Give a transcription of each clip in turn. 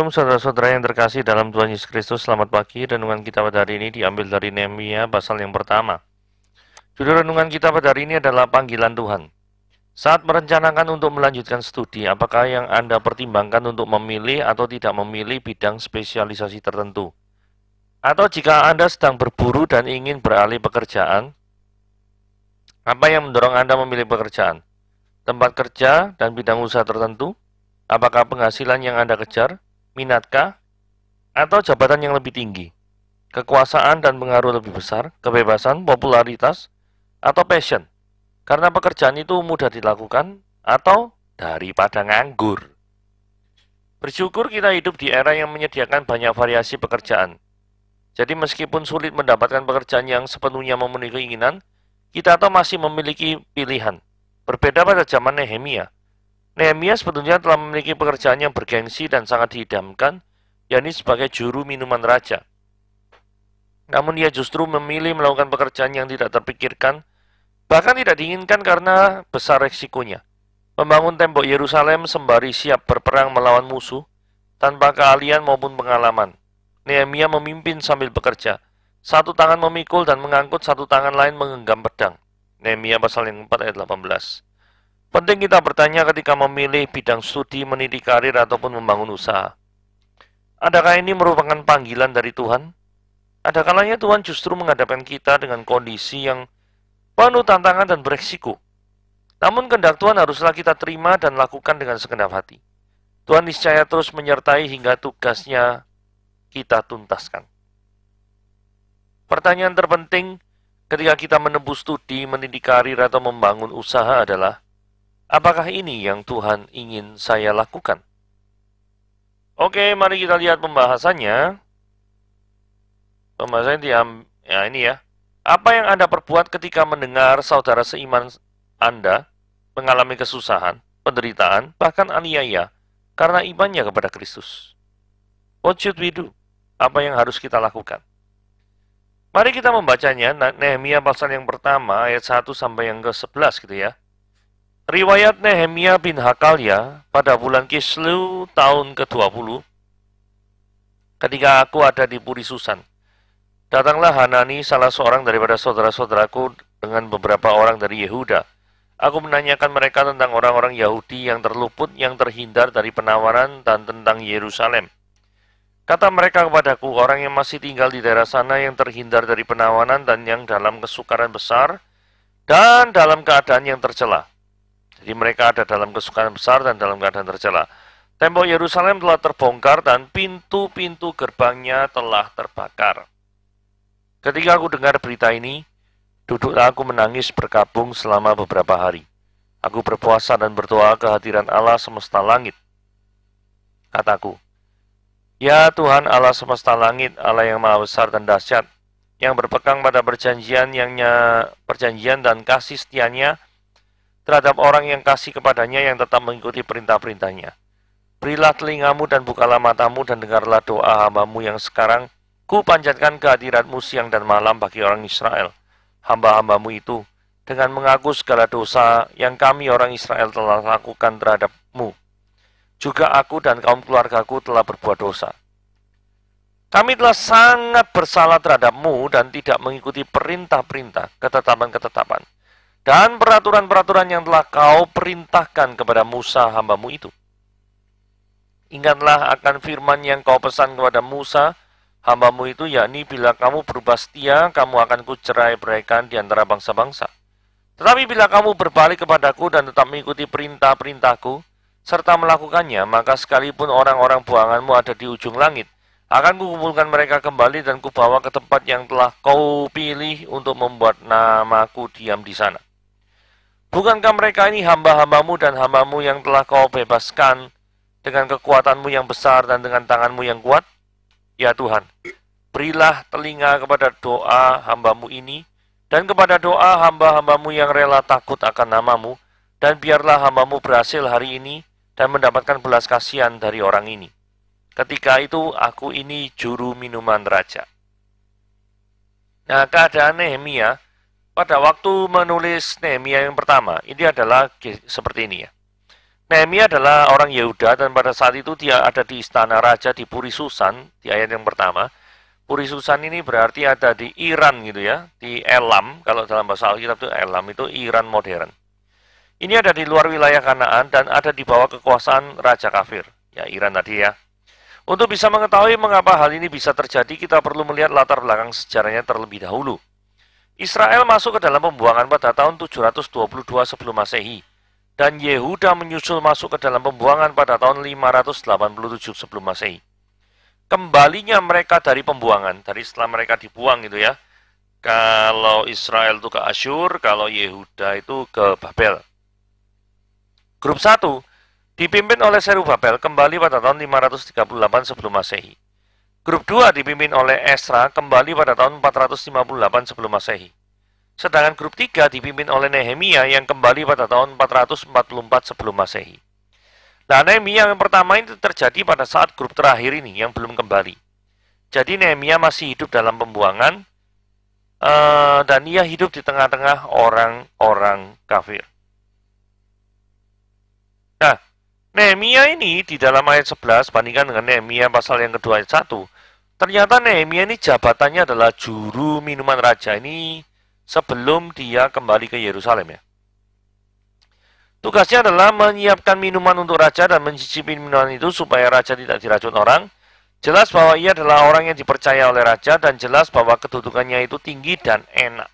Shalom saudara-saudara yang terkasih dalam Tuhan Yesus Kristus. Selamat pagi. Renungan kita pada hari ini diambil dari Nehemia pasal yang pertama. Judul renungan kita pada hari ini adalah panggilan Tuhan. Saat merencanakan untuk melanjutkan studi, apakah yang Anda pertimbangkan untuk memilih atau tidak memilih bidang spesialisasi tertentu? Atau jika Anda sedang berburu dan ingin beralih pekerjaan, apa yang mendorong Anda memilih pekerjaan? Tempat kerja dan bidang usaha tertentu? Apakah penghasilan yang Anda kejar, minatkah, atau jabatan yang lebih tinggi, kekuasaan dan pengaruh lebih besar, kebebasan, popularitas, atau passion? Karena pekerjaan itu mudah dilakukan, atau daripada nganggur. Bersyukur kita hidup di era yang menyediakan banyak variasi pekerjaan. Jadi meskipun sulit mendapatkan pekerjaan yang sepenuhnya memenuhi keinginan, kita masih memiliki pilihan. Berbeda pada zaman Nehemia. Nehemia sebetulnya telah memiliki pekerjaan yang bergengsi dan sangat diidamkan, yakni sebagai juru minuman raja. Namun ia justru memilih melakukan pekerjaan yang tidak terpikirkan, bahkan tidak diinginkan karena besar resikonya. Membangun tembok Yerusalem sembari siap berperang melawan musuh, tanpa keahlian maupun pengalaman. Nehemia memimpin sambil bekerja. Satu tangan memikul dan mengangkut, satu tangan lain menggenggam pedang. Nehemia pasal yang 4 ayat 18. Penting kita bertanya ketika memilih bidang studi, meniti karir, ataupun membangun usaha. Adakah ini merupakan panggilan dari Tuhan? Ada kalanya Tuhan justru menghadapkan kita dengan kondisi yang penuh tantangan dan beresiko. Namun kehendak Tuhan haruslah kita terima dan lakukan dengan segenap hati. Tuhan niscaya terus menyertai hingga tugasnya kita tuntaskan. Pertanyaan terpenting ketika kita menempuh studi, meniti karir, atau membangun usaha adalah, apakah ini yang Tuhan ingin saya lakukan? Oke, mari kita lihat pembahasannya. Pembahasannya ini ya. Apa yang Anda perbuat ketika mendengar saudara seiman Anda mengalami kesusahan, penderitaan, bahkan aniaya karena imannya kepada Kristus? What should we do? Apa yang harus kita lakukan? Mari kita membacanya, Nehemia pasal yang pertama, ayat 1 sampai yang ke-11 gitu ya. Riwayat Nehemia bin Hakalia pada bulan Kislew tahun ke-20, ketika aku ada di Puri Susan, datanglah Hanani, salah seorang daripada saudara-saudaraku, dengan beberapa orang dari Yehuda. Aku menanyakan mereka tentang orang-orang Yahudi yang terluput, yang terhindar dari penawaran, dan tentang Yerusalem. Kata mereka kepadaku, orang yang masih tinggal di daerah sana, yang terhindar dari penawanan, dan yang dalam kesukaran besar, dan dalam keadaan yang tercela. Jadi mereka ada dalam kesukaran besar dan dalam keadaan tercela. Tembok Yerusalem telah terbongkar dan pintu-pintu gerbangnya telah terbakar. Ketika aku dengar berita ini, duduklah aku menangis berkabung selama beberapa hari. Aku berpuasa dan berdoa kehadiran Allah semesta langit. Kataku, ya Tuhan Allah semesta langit, Allah yang maha besar dan dahsyat, yang berpegang pada perjanjian dan kasih setianya terhadap orang yang kasih kepadanya, yang tetap mengikuti perintah-perintahnya. Berilah telingamu dan bukalah matamu dan dengarlah doa hambamu yang sekarang ku panjatkan kehadiratmu siang dan malam bagi orang Israel, hamba-hambamu itu, dengan mengaku segala dosa yang kami orang Israel telah lakukan terhadapmu. Juga aku dan kaum keluargaku telah berbuat dosa. Kami telah sangat bersalah terhadapmu dan tidak mengikuti perintah-perintah, ketetapan-ketetapan, dan peraturan-peraturan yang telah kau perintahkan kepada Musa hambamu itu. Ingatlah akan firman yang kau pesan kepada Musa hambamu itu, yakni bila kamu berubah setia, kamu akan kucerai-beraikan di antara bangsa-bangsa. Tetapi bila kamu berbalik kepadaku dan tetap mengikuti perintah-perintahku, serta melakukannya, maka sekalipun orang-orang buanganmu ada di ujung langit, akan kukumpulkan mereka kembali dan kubawa ke tempat yang telah kau pilih untuk membuat namaku diam di sana. Bukankah mereka ini hamba-hambamu dan hambamu yang telah kau bebaskan dengan kekuatanmu yang besar dan dengan tanganmu yang kuat? Ya Tuhan, berilah telinga kepada doa hambamu ini dan kepada doa hamba-hambamu yang rela takut akan namamu, dan biarlah hambamu berhasil hari ini dan mendapatkan belas kasihan dari orang ini. Ketika itu aku ini juru minuman raja. Nah, keadaan Nehemia pada waktu menulis Nehemia yang pertama, ini adalah seperti ini ya. Nehemia adalah orang Yehuda dan pada saat itu dia ada di istana raja di Puri Susan di ayat yang pertama. Puri Susan ini berarti ada di Iran gitu ya, di Elam. Kalau dalam bahasa Alkitab itu Elam itu Iran modern. Ini ada di luar wilayah Kanaan dan ada di bawah kekuasaan Raja Kafir. Ya, Iran tadi ya. Untuk bisa mengetahui mengapa hal ini bisa terjadi, kita perlu melihat latar belakang sejarahnya terlebih dahulu. Israel masuk ke dalam pembuangan pada tahun 722 sebelum Masehi. Dan Yehuda menyusul masuk ke dalam pembuangan pada tahun 587 sebelum Masehi. Kembalinya mereka dari pembuangan, dari setelah mereka dibuang gitu ya. Kalau Israel itu ke Asyur, kalau Yehuda itu ke Babel. Grup 1 dipimpin oleh Serubabel kembali pada tahun 538 sebelum Masehi. Grup 2 dipimpin oleh Esra kembali pada tahun 458 sebelum Masehi. Sedangkan grup 3 dipimpin oleh Nehemia yang kembali pada tahun 444 sebelum Masehi. Nah, Nehemia yang pertama itu terjadi pada saat grup terakhir ini yang belum kembali. Jadi Nehemia masih hidup dalam pembuangan dan ia hidup di tengah-tengah orang-orang kafir. Nah, Nehemia ini di dalam ayat 11 bandingkan dengan Nehemia pasal yang kedua ayat 1. Ternyata Nehemia ini jabatannya adalah juru minuman raja. Ini sebelum dia kembali ke Yerusalem ya. Tugasnya adalah menyiapkan minuman untuk raja dan mencicipi minuman itu supaya raja tidak diracun orang. Jelas bahwa ia adalah orang yang dipercaya oleh raja dan jelas bahwa kedudukannya itu tinggi dan enak.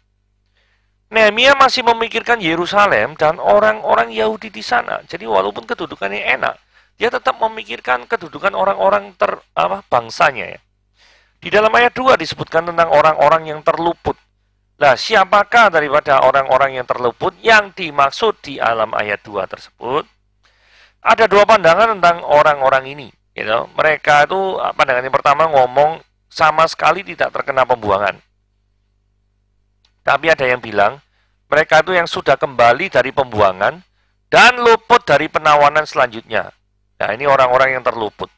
Nehemia masih memikirkan Yerusalem dan orang-orang Yahudi di sana. Jadi walaupun kedudukannya enak, dia tetap memikirkan kedudukan orang-orang bangsanya ya. Di dalam ayat 2 disebutkan tentang orang-orang yang terluput. Nah, siapakah daripada orang-orang yang terluput yang dimaksud di alam ayat 2 tersebut? Ada dua pandangan tentang orang-orang ini. Mereka itu, pandangan yang pertama ngomong sama sekali tidak terkena pembuangan. Tapi ada yang bilang, mereka itu yang sudah kembali dari pembuangan dan luput dari penawanan selanjutnya. Nah, ini orang-orang yang terluput.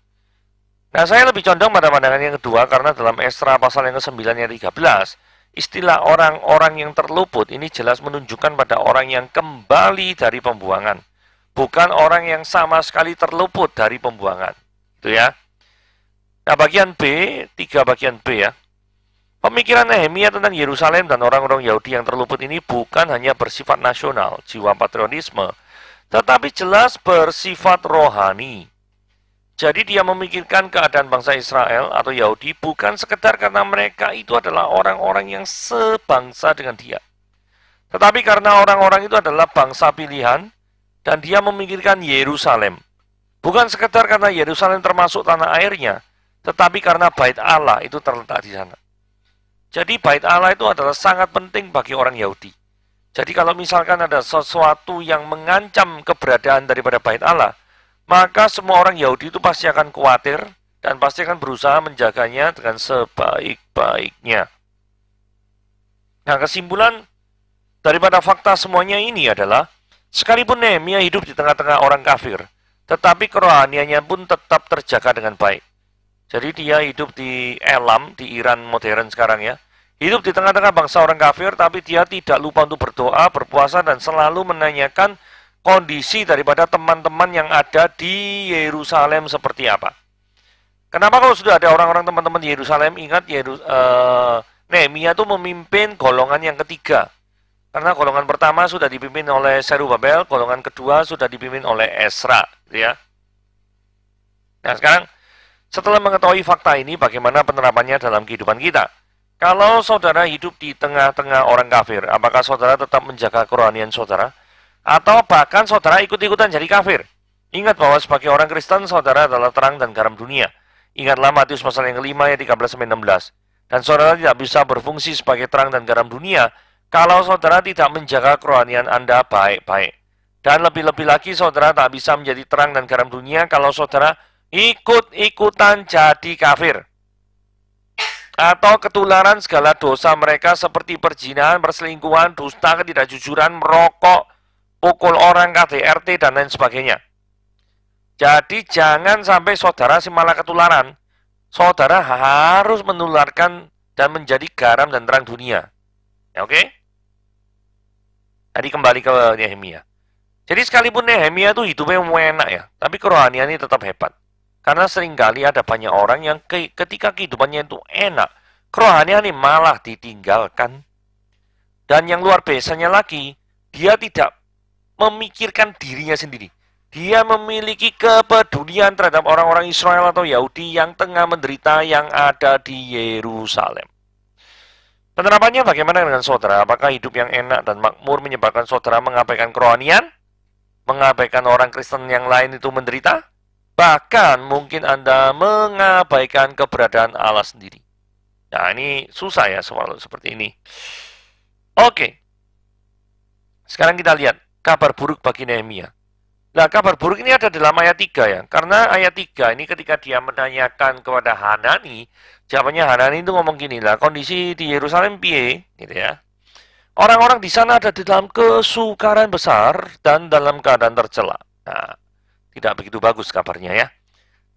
Nah, saya lebih condong pada pandangan yang kedua karena dalam Esra pasal yang ke-9 ayat 13, istilah orang-orang yang terluput ini jelas menunjukkan pada orang yang kembali dari pembuangan. Bukan orang yang sama sekali terluput dari pembuangan. Itu ya. Nah, bagian B, 3 bagian B ya. Pemikiran Nehemia tentang Yerusalem dan orang-orang Yahudi yang terluput ini bukan hanya bersifat nasional, jiwa patriotisme, tetapi jelas bersifat rohani. Jadi dia memikirkan keadaan bangsa Israel atau Yahudi bukan sekedar karena mereka itu adalah orang-orang yang sebangsa dengan dia. Tetapi karena orang-orang itu adalah bangsa pilihan dan dia memikirkan Yerusalem. Bukan sekedar karena Yerusalem termasuk tanah airnya, tetapi karena bait Allah itu terletak di sana. Jadi bait Allah itu adalah sangat penting bagi orang Yahudi. Jadi kalau misalkan ada sesuatu yang mengancam keberadaan daripada bait Allah, maka semua orang Yahudi itu pasti akan khawatir dan pasti akan berusaha menjaganya dengan sebaik-baiknya. Nah, kesimpulan daripada fakta semuanya ini adalah, sekalipun Nehemia hidup di tengah-tengah orang kafir, tetapi kerohaniannya pun tetap terjaga dengan baik. Jadi dia hidup di Elam, di Iran modern sekarang ya. Hidup di tengah-tengah bangsa orang kafir, tapi dia tidak lupa untuk berdoa, berpuasa, dan selalu menanyakan kondisi daripada teman-teman yang ada di Yerusalem seperti apa. Kenapa kalau sudah ada orang-orang teman-teman di Yerusalem, ingat Nehemia itu memimpin golongan yang ketiga. Karena golongan pertama sudah dipimpin oleh Serubabel, golongan kedua sudah dipimpin oleh Esra. Ya. Nah sekarang, setelah mengetahui fakta ini, bagaimana penerapannya dalam kehidupan kita? Kalau saudara hidup di tengah-tengah orang kafir, apakah saudara tetap menjaga kerohanian saudara? Atau bahkan saudara ikut-ikutan jadi kafir? Ingat bahwa sebagai orang Kristen, saudara adalah terang dan garam dunia. Ingatlah Matius pasal yang ke-5 ayat 13-16. Dan saudara tidak bisa berfungsi sebagai terang dan garam dunia kalau saudara tidak menjaga kerohanian Anda baik-baik. Dan lebih-lebih lagi saudara tak bisa menjadi terang dan garam dunia kalau saudara ikut-ikutan jadi kafir. Atau ketularan segala dosa mereka seperti perzinahan, perselingkuhan, dusta, ketidakjujuran, merokok, pukul orang, KDRT, dan lain sebagainya. Jadi jangan sampai saudara malah ketularan. Saudara harus menularkan dan menjadi garam dan terang dunia. Ya, oke? Jadi kembali ke Nehemia. Jadi sekalipun Nehemia itu hidupnya enak ya, tapi kerohaniannya tetap hebat. Karena seringkali ada banyak orang yang ketika kehidupannya itu enak, kerohaniannya malah ditinggalkan. Dan yang luar biasanya lagi, dia tidak memikirkan dirinya sendiri. Dia memiliki kepedulian terhadap orang-orang Israel atau Yahudi yang tengah menderita yang ada di Yerusalem. Penerapannya bagaimana dengan saudara? Apakah hidup yang enak dan makmur menyebabkan saudara mengabaikan kerohanian? Mengabaikan orang Kristen yang lain itu menderita? Bahkan mungkin Anda mengabaikan keberadaan Allah sendiri. Nah, ini susah ya seperti ini. Oke. Sekarang kita lihat kabar buruk bagi Nehemia. Nah, kabar buruk ini ada dalam ayat 3 ya. Karena ayat 3 ini ketika dia menanyakan kepada Hanani, jawabannya Hanani itu ngomong gini lah, kondisi di Yerusalem piye gitu ya. Orang-orang di sana ada di dalam kesukaran besar dan dalam keadaan tercela. Nah, tidak begitu bagus kabarnya ya.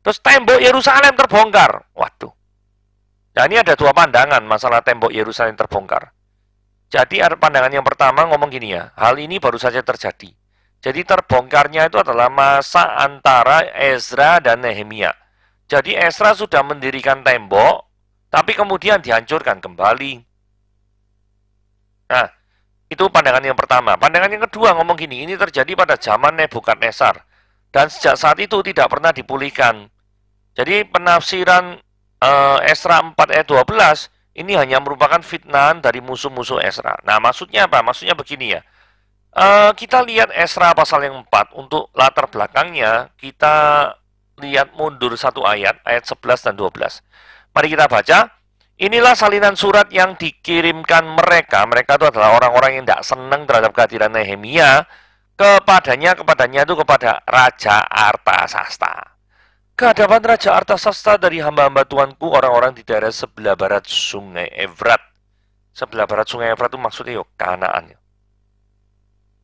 Terus tembok Yerusalem terbongkar. Waduh. Nah, ini ada dua pandangan masalah tembok Yerusalem terbongkar. Jadi ada pandangan yang pertama ngomong gini ya, hal ini baru saja terjadi. Jadi terbongkarnya itu adalah masa antara Ezra dan Nehemia. Jadi Ezra sudah mendirikan tembok, tapi kemudian dihancurkan kembali. Nah, itu pandangan yang pertama. Pandangan yang kedua ngomong gini, ini terjadi pada zaman Nebukadnezar. Dan sejak saat itu tidak pernah dipulihkan. Jadi penafsiran Ezra 4 ayat 12, ini hanya merupakan fitnahan dari musuh-musuh Ezra. Nah, maksudnya apa? Maksudnya begini ya. Kita lihat Ezra pasal yang 4. Untuk latar belakangnya, kita lihat mundur satu ayat 11 dan 12. Mari kita baca. Inilah salinan surat yang dikirimkan mereka. Mereka itu adalah orang-orang yang tidak senang terhadap kehadiran Nehemia. Kepadanya itu kepada Raja Artasasta. Kehadapan Raja Artasasta dari hamba-hamba Tuanku, orang-orang di daerah sebelah barat Sungai Efrat. Sebelah barat Sungai Efrat itu maksudnya Kanaan.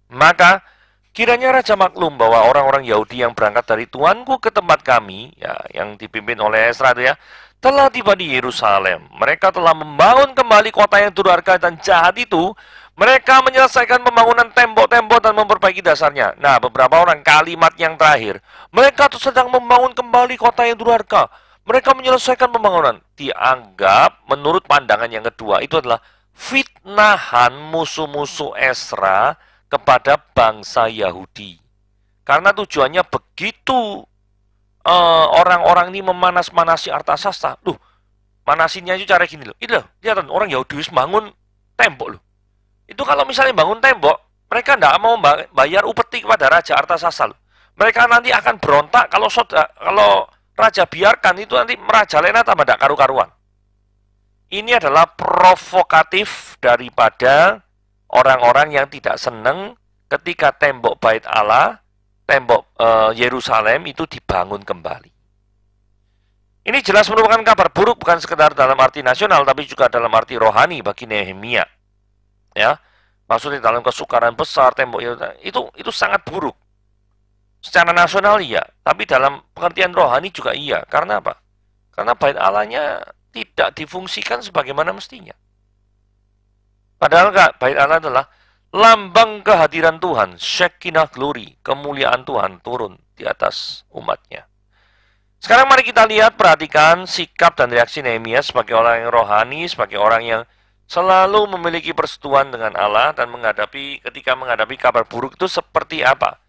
Maka kiranya Raja maklum bahwa orang-orang Yahudi yang berangkat dari Tuanku ke tempat kami, ya, yang dipimpin oleh Ezra itu ya, telah tiba di Yerusalem. Mereka telah membangun kembali kota yang durhaka dan jahat itu. Mereka menyelesaikan pembangunan tembok-tembok dan memperbaiki dasarnya. Nah, beberapa orang kalimat yang terakhir. Mereka tuh sedang membangun kembali kota yang durhaka. Mereka menyelesaikan pembangunan. Dianggap menurut pandangan yang kedua itu adalah fitnahan musuh-musuh Ezra kepada bangsa Yahudi. Karena tujuannya begitu orang-orang ini memanas-manasi Artasasta. Loh, manasinnya itu cara gini loh. Itu loh, lihat orang Yahudi bangun tembok loh. Itu kalau misalnya bangun tembok, mereka tidak mau bayar upeti kepada Raja Artasasta loh. Mereka nanti akan berontak kalau Raja biarkan, itu nanti merajalela tambah tidak karu-karuan. Ini adalah provokatif daripada orang-orang yang tidak senang ketika tembok Bait Allah, tembok Yerusalem itu dibangun kembali. Ini jelas merupakan kabar buruk bukan sekedar dalam arti nasional, tapi juga dalam arti rohani bagi Nehemia. Ya, maksudnya dalam kesukaran besar tembok itu sangat buruk. Secara nasional iya, tapi dalam pengertian rohani juga iya. Karena apa? Karena Bait Allahnya tidak difungsikan sebagaimana mestinya. Padahal Bait Allah adalah lambang kehadiran Tuhan, Shekinah glory, kemuliaan Tuhan turun di atas umatnya. Sekarang mari kita lihat, perhatikan sikap dan reaksi Nehemia sebagai orang yang rohani, sebagai orang yang selalu memiliki persetujuan dengan Allah dan ketika menghadapi kabar buruk itu seperti apa.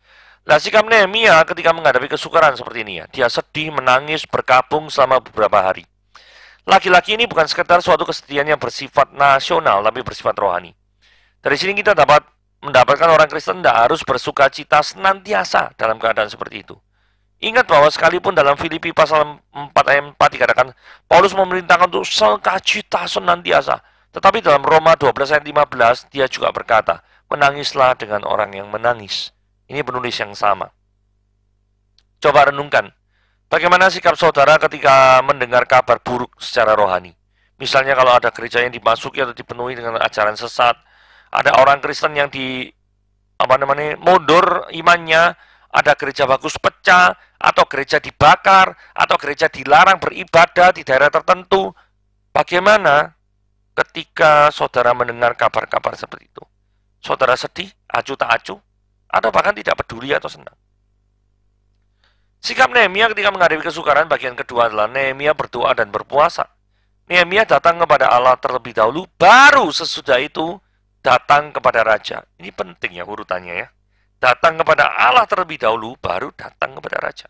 Nah, sikap Nehemia ketika menghadapi kesukaran seperti ini ya. Dia sedih, menangis, berkabung selama beberapa hari. Laki-laki ini bukan sekedar suatu kesedihan yang bersifat nasional, tapi bersifat rohani. Dari sini kita dapat mendapatkan orang Kristen tidak harus bersuka cita senantiasa dalam keadaan seperti itu. Ingat bahwa sekalipun dalam Filipi pasal 4 ayat 4 dikatakan, Paulus memerintahkan untuk sukacita senantiasa. Tetapi dalam Roma 12 ayat 15, dia juga berkata, menangislah dengan orang yang menangis. Ini penulis yang sama. Coba renungkan, bagaimana sikap saudara ketika mendengar kabar buruk secara rohani? Misalnya kalau ada gereja yang dimasuki atau dipenuhi dengan ajaran sesat, ada orang Kristen yang mundur imannya, ada gereja bagus pecah, atau gereja dibakar, atau gereja dilarang beribadah di daerah tertentu. Bagaimana ketika saudara mendengar kabar-kabar seperti itu? Saudara sedih, acuh tak acuh? atau bahkan tidak peduli atau senang. Sikap Nehemia ketika menghadapi kesukaran bagian kedua adalah Nehemia berdoa dan berpuasa. Nehemia datang kepada Allah terlebih dahulu, baru sesudah itu datang kepada raja. Ini penting ya urutannya ya. Datang kepada Allah terlebih dahulu, baru datang kepada raja.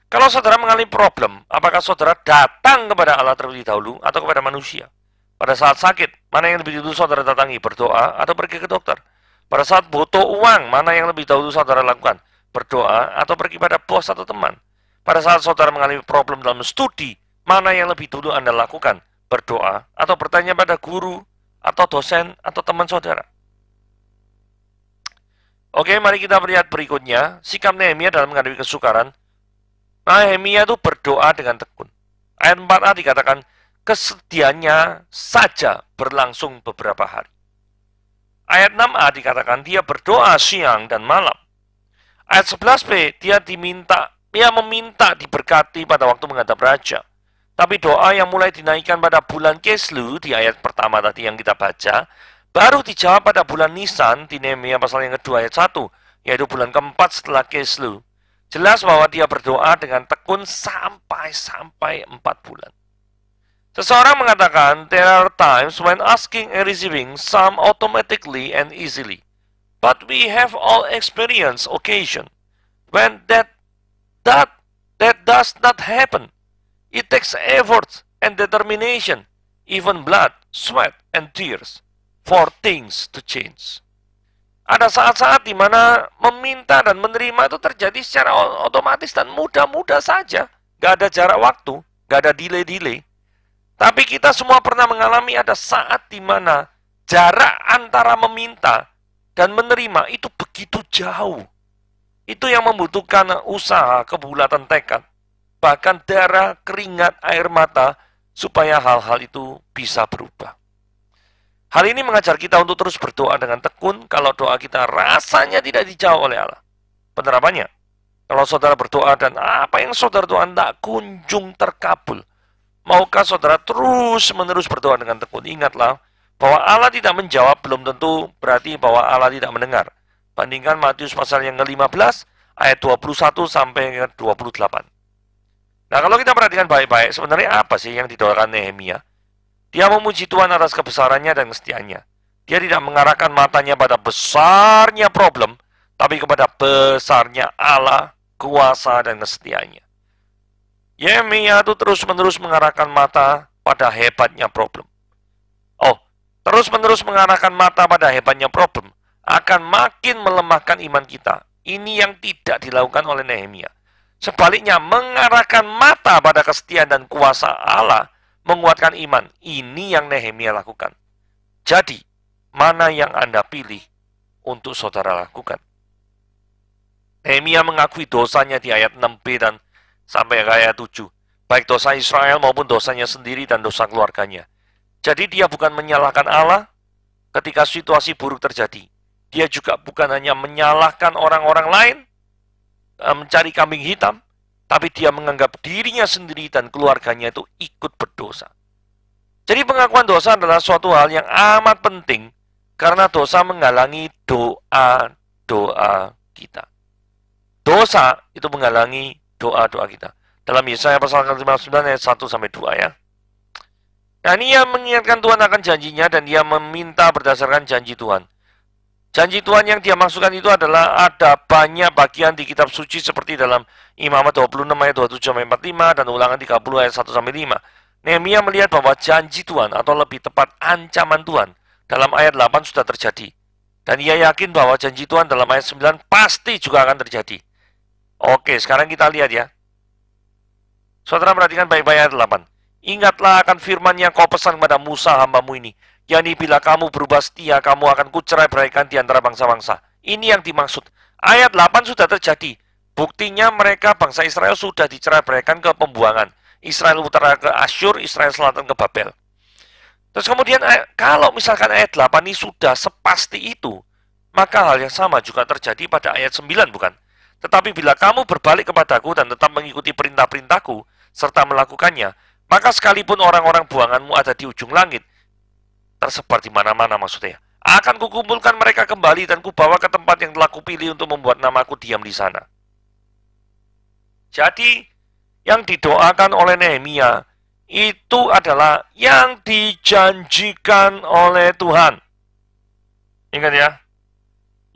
Kalau saudara mengalami problem, apakah saudara datang kepada Allah terlebih dahulu atau kepada manusia? Pada saat sakit, mana yang lebih dulu saudara datangi, berdoa atau pergi ke dokter? Pada saat butuh uang, mana yang lebih dahulu saudara lakukan? Berdoa atau pergi pada bos atau teman? Pada saat saudara mengalami problem dalam studi, mana yang lebih dulu Anda lakukan? Berdoa atau bertanya pada guru atau dosen atau teman saudara? Oke, mari kita lihat berikutnya. Sikap Nehemia dalam menghadapi kesukaran. Nehemia itu berdoa dengan tekun. Ayat 4a dikatakan, kesedihannya saja berlangsung beberapa hari. Ayat 6a dikatakan, dia berdoa siang dan malam. Ayat 11b, dia meminta diberkati pada waktu menghadap raja. Tapi doa yang mulai dinaikkan pada bulan Kislev di ayat pertama tadi yang kita baca, baru dijawab pada bulan Nisan di Nehemia pasal yang kedua ayat 1, yaitu bulan keempat setelah Kislev. Jelas bahwa dia berdoa dengan tekun sampai 4 bulan. Seseorang mengatakan, there are times when asking and receiving some automatically and easily. But we have all experienced occasion when that does not happen. It takes effort and determination, even blood, sweat, and tears for things to change. Ada saat-saat di mana meminta dan menerima itu terjadi secara otomatis dan mudah-mudah saja. Gak ada jarak waktu, gak ada delay-delay. Tapi kita semua pernah mengalami ada saat di mana jarak antara meminta dan menerima itu begitu jauh. Itu yang membutuhkan usaha, kebulatan tekad, bahkan darah, keringat, air mata, supaya hal-hal itu bisa berubah. Hal ini mengajar kita untuk terus berdoa dengan tekun kalau doa kita rasanya tidak dijawab oleh Allah. Penerapannya, kalau saudara berdoa dan apa yang saudara doa tidak kunjung terkabul, maukah saudara terus-menerus berdoa dengan tekun? Ingatlah bahwa Allah tidak menjawab belum tentu berarti bahwa Allah tidak mendengar. Bandingkan Matius pasal yang ke-15 ayat 21 sampai ke 28. Nah, kalau kita perhatikan baik-baik, sebenarnya apa sih yang didoakan Nehemia? Dia memuji Tuhan atas kebesarannya dan kesetiaannya. Dia tidak mengarahkan matanya pada besarnya problem, tapi kepada besarnya Allah, kuasa dan kesetiaannya. Nehemia itu terus-menerus mengarahkan mata pada hebatnya problem. Terus-menerus mengarahkan mata pada hebatnya problem akan makin melemahkan iman kita. Ini yang tidak dilakukan oleh Nehemia. Sebaliknya, mengarahkan mata pada kesetiaan dan kuasa Allah menguatkan iman. Ini yang Nehemia lakukan. Jadi, mana yang Anda pilih untuk saudara lakukan? Nehemia mengakui dosanya di ayat 6b dan sampai ayat 7. Baik dosa Israel maupun dosanya sendiri dan dosa keluarganya. Jadi dia bukan menyalahkan Allah ketika situasi buruk terjadi. Dia juga bukan hanya menyalahkan orang-orang lain, mencari kambing hitam, tapi dia menganggap dirinya sendiri dan keluarganya itu ikut berdosa. Jadi pengakuan dosa adalah suatu hal yang amat penting karena dosa menghalangi doa-doa kita. Dosa itu menghalangi doa-doa kita. Dalam Yesaya pasal 59 ayat 1 sampai 2 ya. Nah, ini yang mengingatkan Tuhan akan janjinya dan dia meminta berdasarkan janji Tuhan. Janji Tuhan yang dia maksudkan itu adalah ada banyak bagian di kitab suci seperti dalam Imamat 26 ayat 27 sampai 45 dan Ulangan 30 ayat 1 sampai 5. Nehemia melihat bahwa janji Tuhan atau lebih tepat ancaman Tuhan dalam ayat 8 sudah terjadi. Dan ia yakin bahwa janji Tuhan dalam ayat 9 pasti juga akan terjadi. Oke, sekarang kita lihat ya. Saudara perhatikan baik-baik ayat 8. Ingatlah akan firman yang kau pesan kepada Musa hambamu ini. yakni bila kamu berubah setia, kamu akan kucerai beraikan di antara bangsa-bangsa. Ini yang dimaksud. Ayat 8 sudah terjadi. Buktinya mereka bangsa Israel sudah dicerai beraikan ke pembuangan. Israel utara ke Asyur, Israel selatan ke Babel. Terus kemudian kalau misalkan ayat 8 ini sudah sepasti itu, maka hal yang sama juga terjadi pada ayat 9, bukan? Tetapi bila kamu berbalik kepadaku dan tetap mengikuti perintah-perintahku, serta melakukannya, maka sekalipun orang-orang buanganmu ada di ujung langit, tersebar di mana-mana maksudnya, Akan kukumpulkan mereka kembali dan kubawa ke tempat yang telah kupilih untuk membuat namaku diam di sana. Jadi, yang didoakan oleh Nehemia itu adalah yang dijanjikan oleh Tuhan. Ingat ya,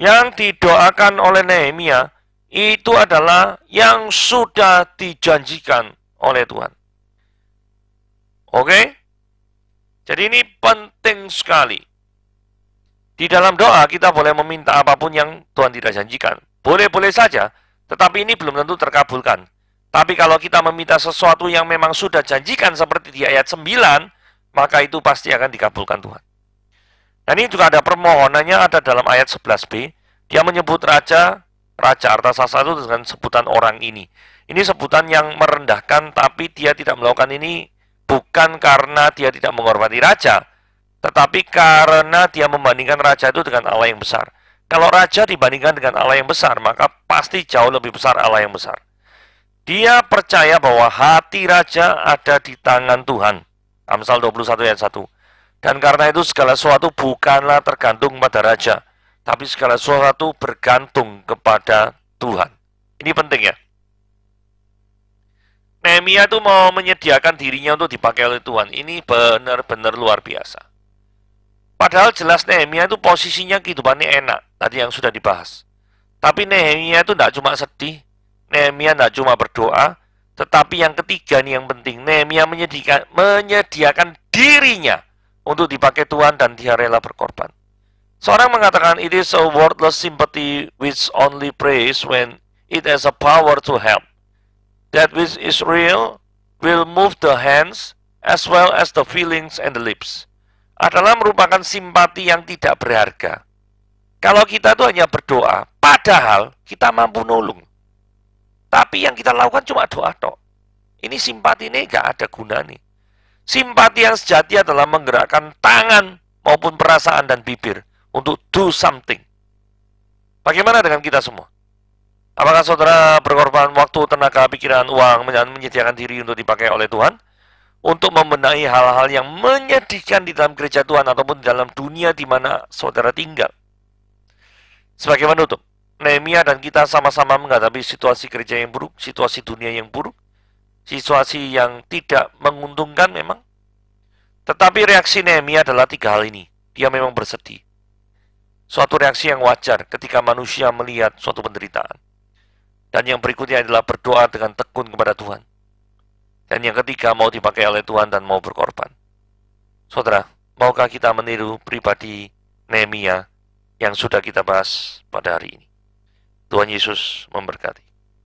yang didoakan oleh Nehemia itu adalah yang sudah dijanjikan oleh Tuhan. Oke? Jadi ini penting sekali. Di dalam doa kita boleh meminta apapun yang Tuhan tidak janjikan. Boleh-boleh saja, tetapi ini belum tentu terkabulkan. Tapi kalau kita meminta sesuatu yang memang sudah janjikan seperti di ayat 9, maka itu pasti akan dikabulkan Tuhan. Dan ini juga ada permohonannya, ada dalam ayat 11b. Dia menyebut Raja Artasasta itu dengan sebutan orang ini. Ini sebutan yang merendahkan, tapi dia tidak melakukan ini bukan karena dia tidak menghormati raja, tetapi karena dia membandingkan raja itu dengan Allah yang besar. Kalau raja dibandingkan dengan Allah yang besar, maka pasti jauh lebih besar Allah yang besar. Dia percaya bahwa hati raja ada di tangan Tuhan. Amsal 21 ayat 1. Dan karena itu segala sesuatu bukanlah tergantung pada raja, tapi segala sesuatu bergantung kepada Tuhan. Ini penting ya. Nehemia itu mau menyediakan dirinya untuk dipakai oleh Tuhan. Ini benar-benar luar biasa. Padahal jelas Nehemia itu posisinya kehidupannya enak. Tadi yang sudah dibahas. Tapi Nehemia itu tidak cuma sedih. Nehemia tidak cuma berdoa. Tetapi yang ketiga nih yang penting. Nehemia menyediakan dirinya untuk dipakai Tuhan dan dia rela berkorban. Seorang mengatakan, it is a worthless sympathy which only prays when it has a power to help. That which is real will move the hands as well as the feelings and the lips. Adalah merupakan simpati yang tidak berharga. Kalau kita itu hanya berdoa, padahal kita mampu nolong. Tapi yang kita lakukan cuma doa tok. Ini simpati ini gak ada gunanya. Simpati yang sejati adalah menggerakkan tangan maupun perasaan dan bibir untuk do something. Bagaimana dengan kita semua? Apakah saudara berkorban waktu, tenaga, pikiran, uang, menyediakan diri untuk dipakai oleh Tuhan? Untuk membenahi hal-hal yang menyedihkan di dalam gereja Tuhan ataupun di dalam dunia di mana saudara tinggal. Sebagai penutup, Nehemia dan kita sama-sama menghadapi situasi gereja yang buruk, situasi dunia yang buruk, situasi yang tidak menguntungkan memang. Tetapi reaksi Nehemia adalah 3 hal ini. Dia memang bersedih. Suatu reaksi yang wajar ketika manusia melihat suatu penderitaan. Dan yang berikutnya adalah berdoa dengan tekun kepada Tuhan. Dan yang ketiga, mau dipakai oleh Tuhan dan mau berkorban. Saudara, maukah kita meniru pribadi Nehemia yang sudah kita bahas pada hari ini? Tuhan Yesus memberkati.